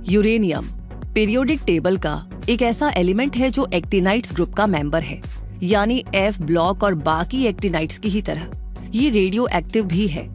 Uranium periodic table का एक ऐसा एलिमेंट है जो एक्टिनाइट्स ग्रुप का मेंबर है, यानी F ब्लॉक और बाकी एक्टिनाइट्स की ही तरह ये रेडियो एक्टिव भी है।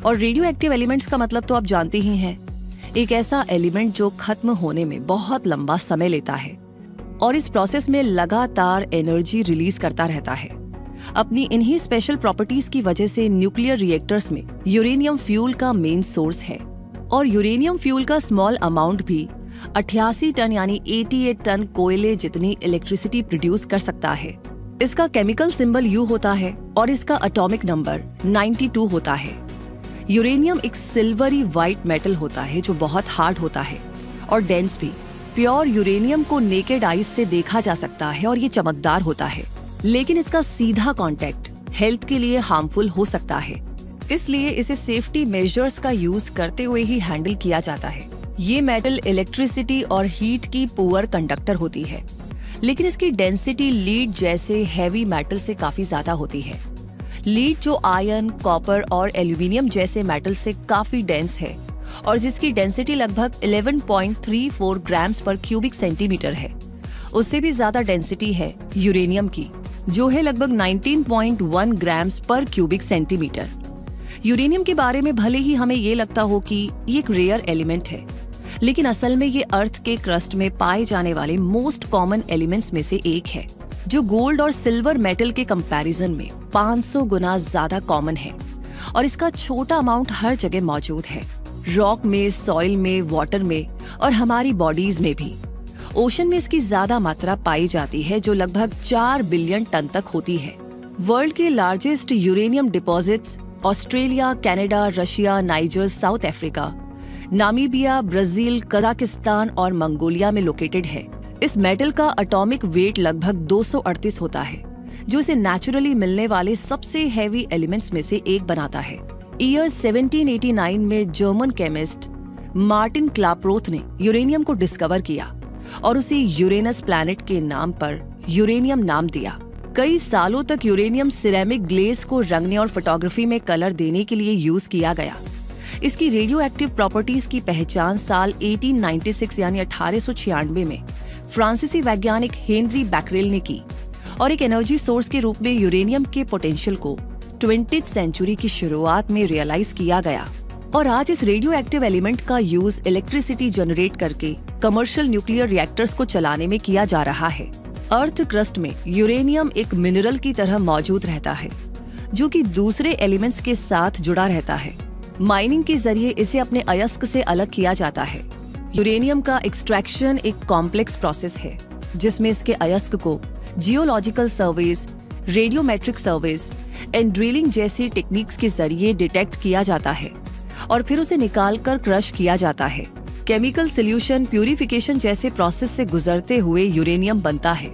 और रेडियो एक्टिव एलिमेंट्स का मतलब तो आप जानते ही हैं, एक ऐसा एलिमेंट जो खत्म होने में बहुत लंबा समय लेता है और इस प्रोसेस में लगातार एनर्जी रिलीज करता रहता है। अपनी इन्हीं स्पेशल प्रॉपर्टीज की वजह से न्यूक्लियर रिएक्टर्स में यूरेनियम फ्यूल का मेन सोर्स है और यूरेनियम फ्यूल का स्मॉल अमाउंट भी 88 टन यानी 88 टन कोयले जितनी इलेक्ट्रिसिटी प्रोड्यूस कर सकता है। इसका केमिकल सिंबल U होता है और इसका एटॉमिक नंबर 92 होता है। यूरेनियम एक सिल्वरी व्हाइट मेटल होता है जो बहुत हार्ड होता है और डेंस भी। प्योर यूरेनियम को नेकेड आइज से देखा जा सकता है और ये चमकदार होता है, लेकिन इसका सीधा कांटेक्ट हेल्थ के लिए हार्मफुल हो सकता है, इसलिए इसे सेफ्टी मेजर्स का यूज करते हुए ही हैंडल किया जाता है। ये मेटल इलेक्ट्रिसिटी और हीट की पुअर कंडक्टर होती है, लेकिन इसकी डेंसिटी लीड जैसे हैवी मेटल से काफी ज्यादा होती है। लीड जो आयरन, कॉपर और एल्यूमिनियम जैसे मेटल से काफी डेंस है और जिसकी डेंसिटी लगभग 11.34 ग्राम्स पर क्यूबिक सेंटीमीटर है, उससे भी ज्यादा डेंसिटी है यूरेनियम की जो है लगभग 19.1 ग्राम्स पर क्यूबिक सेंटीमीटर। यूरेनियम के बारे में भले ही हमें ये लगता हो कि ये एक रेयर एलिमेंट है, लेकिन असल में ये अर्थ के क्रस्ट में पाए जाने वाले मोस्ट कॉमन एलिमेंट्स में से एक है, जो गोल्ड और सिल्वर मेटल के कंपैरिजन में 500 गुना ज्यादा कॉमन है और इसका छोटा अमाउंट हर जगह मौजूद है, रॉक में, सॉइल में, वाटर में और हमारी बॉडीज में भी। ओशन में इसकी ज्यादा मात्रा पाई जाती है जो लगभग 4 बिलियन टन तक होती है। वर्ल्ड के largest uranium deposits Australia, Canada, Russia, niger, south Africa, Namibia, Brazil, Kazakhstan और मंगोलिया में लोकेटेड है। इस मेटल का एटॉमिक वेट लगभग 238 होता है, जो इसे नेचुरली मिलने वाले सबसे हैवी एलिमेंट्स में से एक बनाता है। ईयर 1789 में जर्मन केमिस्ट मार्टिन क्लाप्रोथ ने यूरेनियम को डिस्कवर किया और उसे यूरेनस प्लैनेट के नाम पर यूरेनियम नाम दिया। कई सालों तक यूरेनियम सिरेमिक ग्लेज को रंगने और फोटोग्राफी में कलर देने के लिए यूज किया गया। इसकी रेडियो एक्टिव प्रॉपर्टीज की पहचान साल 1896 यानी 1896 में फ्रांसीसी वैज्ञानिक हेनरी बैकरेल ने की और एक एनर्जी सोर्स के रूप में यूरेनियम के पोटेंशियल को 20th सेंचुरी की शुरुआत में रियलाइज किया गया। और आज इस रेडियो एक्टिव एलिमेंट का यूज इलेक्ट्रिसिटी जनरेट करके कमर्शियल न्यूक्लियर रिएक्टर्स को चलाने में किया जा रहा है। अर्थ क्रस्ट में यूरेनियम एक मिनरल की तरह मौजूद रहता है, जो कि दूसरे एलिमेंट्स के साथ जुड़ा रहता है। माइनिंग के जरिए इसे अपने अयस्क से अलग किया जाता है। यूरेनियम का एक्सट्रैक्शन एक कॉम्प्लेक्स प्रोसेस है, जिसमें इसके अयस्क को geological surveys, radiometric surveys and drilling जैसी टेक्निक्स के जरिए डिटेक्ट किया जाता है और फिर उसे निकालकर क्रश किया जाता है। केमिकल सॉल्यूशन, प्यूरिफिकेशन जैसे प्रोसेस से गुजरते हुए यूरेनियम बनता है,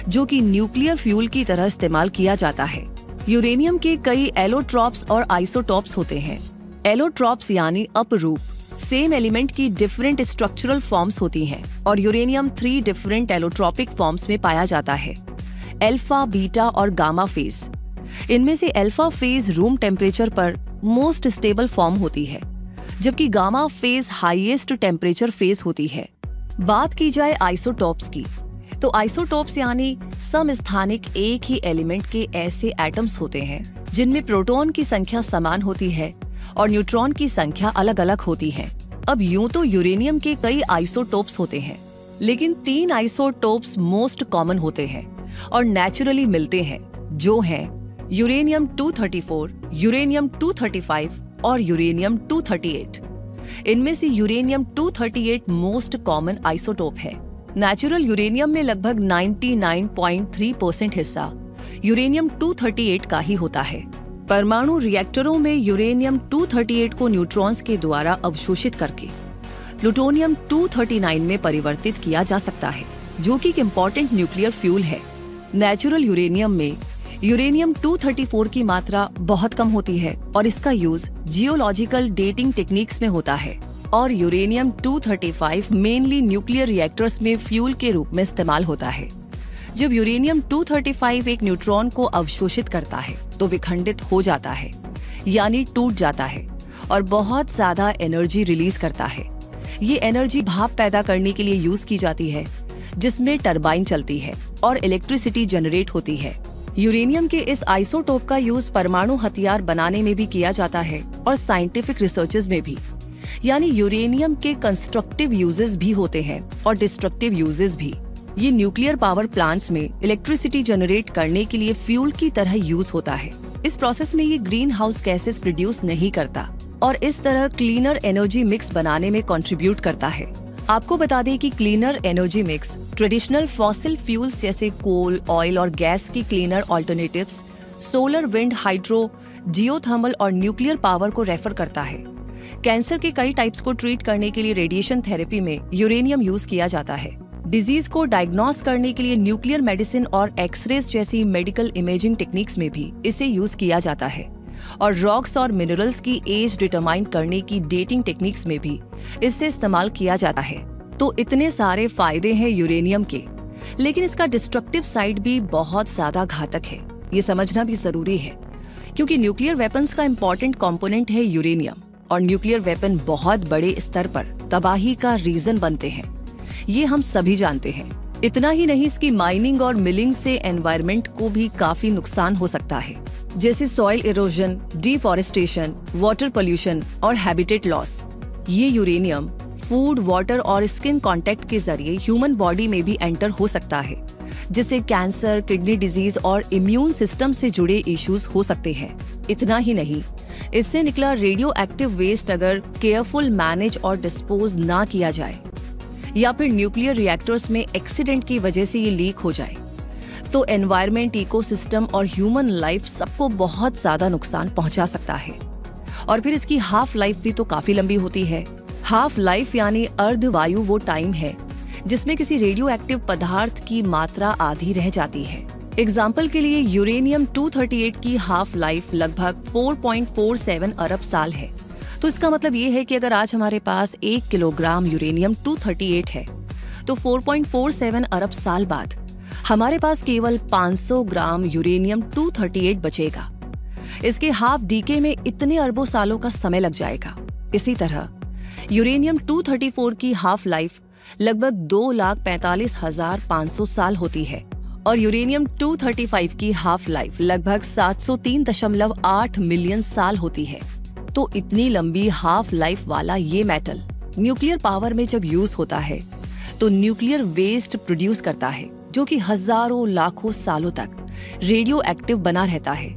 जो कि न्यूक्लियर फ्यूल की तरह इस्तेमाल किया जाता है। यूरेनियम के कई एलोट्रॉप्स और आइसोटॉप्स होते हैं। एलोट्रॉप्स यानी अपरूप सेम एलिमेंट की डिफरेंट स्ट्रक्चरल फॉर्म्स होती हैं और यूरेनियम 3 डिफरेंट एलोट्रॉपिक फॉर्म्स में पाया जाता है, अल्फा, बीटा और गामा फेज। इनमें से अल्फा फेज रूम टेम्परेचर पर मोस्ट स्टेबल फॉर्म होती है, जबकि gamma phase highest temperature phase होती है। बात की जाए आइसोटॉप्स की, तो आइसोटॉप्स यानी समस्थानिक एक ही एलिमेंट के ऐसे एटम्स होते हैं जिनमें प्रोटॉन की संख्या समान होती है और न्यूट्रॉन की संख्या अलग अलग होती है। अब यूं तो यूरेनियम के कई आइसोटॉप्स होते हैं, लेकिन 3 आइसोटॉप्स मोस्ट कॉमन होते हैं और नेचुरली मिलते हैं, जो हैं यूरेनियम 234, यूरेनियम 235 और यूरेनियम 238। इनमें से यूरेनियम 238 मोस्ट कॉमन आइसोटोप है। नेचुरल यूरेनियम में लगभग 99.3% हिस्सा यूरेनियम 238 का ही होता है। परमाणु रिएक्टरों में यूरेनियम 238 को न्यूट्रॉन्स के द्वारा अवशोषित करके प्लूटोनियम 239 में परिवर्तित किया जा सकता है, जो कि एक इम्पोर्टेंट न्यूक्लियर फ्यूल है। नेचुरल यूरेनियम में यूरेनियम 234 की मात्रा बहुत कम होती है और इसका यूज जियोलॉजिकल डेटिंग टेक्निक्स में होता है और यूरेनियम 235 मेनली न्यूक्लियर रिएक्टर्स में फ्यूल के रूप में इस्तेमाल होता है। जब यूरेनियम 235 एक न्यूट्रॉन को अवशोषित करता है तो विखंडित हो जाता है, यानी टूट जाता है और बहुत ज्यादा एनर्जी रिलीज करता है। ये एनर्जी भाप पैदा करने के लिए यूज की जाती है, जिसमें टरबाइन चलती है और इलेक्ट्रिसिटी जनरेट होती है। यूरेनियम के इस आइसोटोप का यूज परमाणु हथियार बनाने में भी किया जाता है और साइंटिफिक रिसर्चेज में भी। यानी यूरेनियम के कंस्ट्रक्टिव यूजेस भी होते हैं और डिस्ट्रक्टिव यूजेस भी। ये न्यूक्लियर पावर प्लांट्स में इलेक्ट्रिसिटी जनरेट करने के लिए फ्यूल की तरह यूज होता है। इस प्रोसेस में ये ग्रीन हाउस गैसेस प्रोड्यूस नहीं करता और इस तरह क्लीनर एनर्जी मिक्स बनाने में कंट्रीब्यूट करता है। आपको बता दें कि cleaner energy mix traditional fossil fuels जैसे कोल, ऑयल और गैस की cleaner alternatives, solar, wind, hydro, geothermal और न्यूक्लियर पावर को रेफर करता है। कैंसर के कई टाइप्स को ट्रीट करने के लिए रेडिएशन थेरेपी में यूरेनियम यूज किया जाता है। डिजीज को डायग्नोस करने के लिए न्यूक्लियर मेडिसिन और एक्सरेज जैसी मेडिकल इमेजिंग टेक्निक्स में भी इसे यूज किया जाता है। और रॉक्स और मिनरल्स की एज डिटरमाइन करने की डेटिंग टेक्निक्स में भी इससे इस्तेमाल किया जाता है। तो इतने सारे फायदे हैं यूरेनियम के, लेकिन इसका डिस्ट्रक्टिव साइड भी बहुत ज्यादा घातक है। ये समझना भी जरूरी है, क्योंकि न्यूक्लियर वेपन्स का इम्पोर्टेंट कंपोनेंट है यूरेनियम और न्यूक्लियर वेपन बहुत बड़े स्तर पर तबाही का रीजन बनते हैं। ये हम सभी जानते हैं। इतना ही नहीं, इसकी माइनिंग और मिलिंग से एनवायरनमेंट को भी काफी नुकसान हो सकता है, जैसे soil erosion, deforestation, water pollution और हैबिटेट लॉस। ये यूरेनियम फूड, वाटर और स्किन कांटेक्ट के जरिए ह्यूमन बॉडी में भी एंटर हो सकता है, जिससे कैंसर, किडनी डिजीज और इम्यून सिस्टम से जुड़े इश्यूज हो सकते हैं। इतना ही नहीं, इससे निकला रेडियो एक्टिव वेस्ट अगर केयरफुल मैनेज और डिस्पोज ना किया जाए या फिर न्यूक्लियर रिएक्टर्स में एक्सीडेंट की वजह से ये लीक हो जाए, तो एनवायरनमेंट, इकोसिस्टम और ह्यूमन लाइफ सबको बहुत ज्यादा नुकसान पहुंचा सकता है। और फिर इसकी हाफ लाइफ भी तो काफी लंबी होती है। हाफ लाइफ यानी अर्धवायु वो टाइम है जिसमें किसी रेडियो एक्टिव पदार्थ की मात्रा आधी रह जाती है। एग्जाम्पल के लिए यूरेनियम 238 की हाफ लाइफ लगभग 4.47 अरब साल है। तो इसका मतलब ये है कि अगर आज हमारे पास 1 किलोग्राम यूरेनियम 238 है, तो 4.47 अरब साल बाद हमारे पास केवल 500 ग्राम यूरेनियम 238 बचेगा। इसके हाफ डीके में इतने अरबों सालों का समय लग जाएगा। इसी तरह यूरेनियम 234 की हाफ लाइफ लगभग 2,45,500 साल होती है और यूरेनियम 235 की हाफ लाइफ लगभग 703.8 मिलियन साल होती है। तो इतनी लंबी हाफ लाइफ वाला ये मेटल न्यूक्लियर पावर में जब यूज होता है तो न्यूक्लियर वेस्ट प्रोड्यूस करता है, जो कि हजारों लाखों सालों तक रेडियो एक्टिव बना रहता है।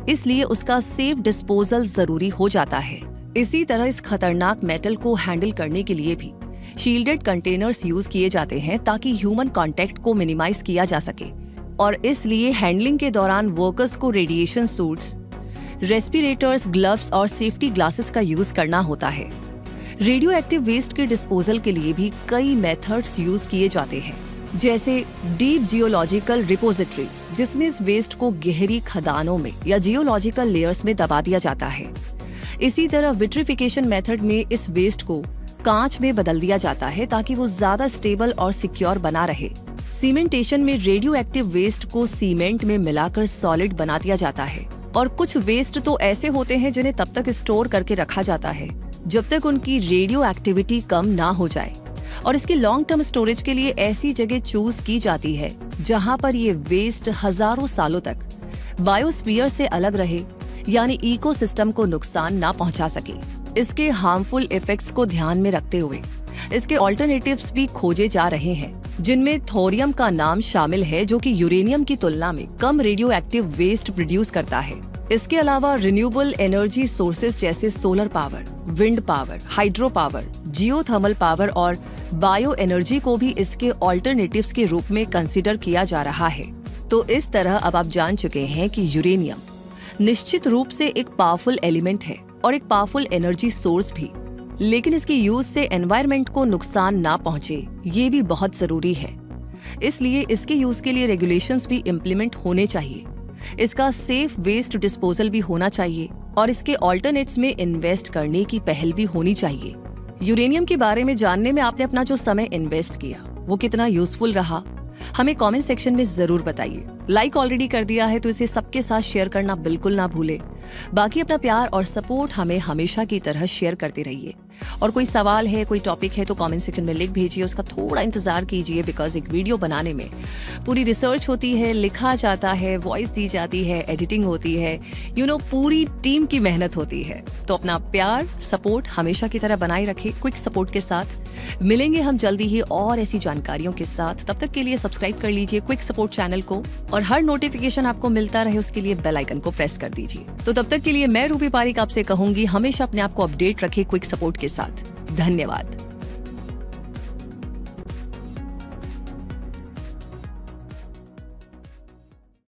इसलिए उसका सेफ डिस्पोजल जरूरी हो जाता है। इसी तरह इस खतरनाक मेटल को हैंडल करने के लिए भी शील्डेड कंटेनर्स यूज किए जाते हैं ताकि ह्यूमन कांटेक्ट को मिनिमाइज किया जा सके। और इसलिए हैंडलिंग के दौरान वर्कर्स को रेडिएशन सूट्स, रेस्पिरेटर्स, ग्लव्स और सेफ्टी ग्लासेस का यूज करना होता है। रेडियो एक्टिव वेस्ट के डिस्पोजल के लिए भी कई मेथड्स यूज किए जाते हैं, जैसे डीप जियोलॉजिकल रिपोजिटरी, जिसमें इस वेस्ट को गहरी खदानों में या जियोलॉजिकल लेयर्स में दबा दिया जाता है। इसी तरह विट्रिफिकेशन मेथड में इस वेस्ट को कांच में बदल दिया जाता है ताकि वो ज्यादा स्टेबल और सिक्योर बना रहे। सीमेंटेशन में रेडियो एक्टिव वेस्ट को सीमेंट में मिलाकर सॉलिड बना दिया जाता है। और कुछ वेस्ट तो ऐसे होते हैं जिन्हें तब तक स्टोर करके रखा जाता है जब तक उनकी रेडियो एक्टिविटी कम ना हो जाए। और इसके लॉन्ग टर्म स्टोरेज के लिए ऐसी जगह चूज की जाती है जहां पर ये वेस्ट हजारों सालों तक बायोस्फीयर से अलग रहे, यानी इकोसिस्टम को नुकसान ना पहुंचा सके। इसके हार्मफुल इफेक्ट्स को ध्यान में रखते हुए इसके ऑल्टरनेटिव्स भी खोजे जा रहे हैं, जिनमें थोरियम का नाम शामिल है, जो कि यूरेनियम की तुलना में कम रेडियो एक्टिव वेस्ट प्रोड्यूस करता है। इसके अलावा रिन्यूएबल एनर्जी सोर्सेज जैसे solar power, wind power, hydro power, geothermal power और बायो एनर्जी को भी इसके ऑल्टरनेटिव्स के रूप में कंसीडर किया जा रहा है। तो इस तरह अब आप जान चुके हैं कि यूरेनियम निश्चित रूप से एक पावरफुल एलिमेंट है और एक पावरफुल एनर्जी सोर्स भी, लेकिन इसके यूज से एनवायरनमेंट को नुकसान ना पहुंचे, ये भी बहुत जरूरी है। इसलिए इसके यूज के लिए रेगुलेशंस भी इम्प्लीमेंट होने चाहिए। इसका सेफ वेस्ट डिस्पोजल भी होना चाहिए और इसके ऑल्टरनेट्स में इन्वेस्ट करने की पहल भी होनी चाहिए। यूरेनियम के बारे में जानने में आपने अपना जो समय इन्वेस्ट किया वो कितना यूजफुल रहा, हमें कमेंट सेक्शन में जरूर बताइए। लाइक ऑलरेडी कर दिया है तो इसे सबके साथ शेयर करना बिल्कुल ना भूले बाकी अपना प्यार और सपोर्ट हमें हमेशा की तरह शेयर करते रहिए। और कोई सवाल है, कोई टॉपिक है तो कमेंट सेक्शन में लिख भेजिए, उसका थोड़ा इंतजार कीजिए, बिकॉज एक वीडियो बनाने में पूरी रिसर्च होती है, लिखा जाता है, वॉइस दी जाती है, एडिटिंग होती है, पूरी टीम की मेहनत होती है। तो अपना प्यार सपोर्ट हमेशा की तरह बनाए रखें क्विक सपोर्ट के साथ। मिलेंगे हम जल्दी ही और ऐसी जानकारियों के साथ। तब तक के लिए सब्सक्राइब कर लीजिए क्विक सपोर्ट चैनल को, और हर नोटिफिकेशन आपको मिलता रहे उसके लिए बेल आइकन को प्रेस कर दीजिए। तो तब तक के लिए मैं रूबी पारिक आपसे कहूंगी, हमेशा अपने आप को अपडेट रखें क्विक सपोर्ट के साथ। धन्यवाद।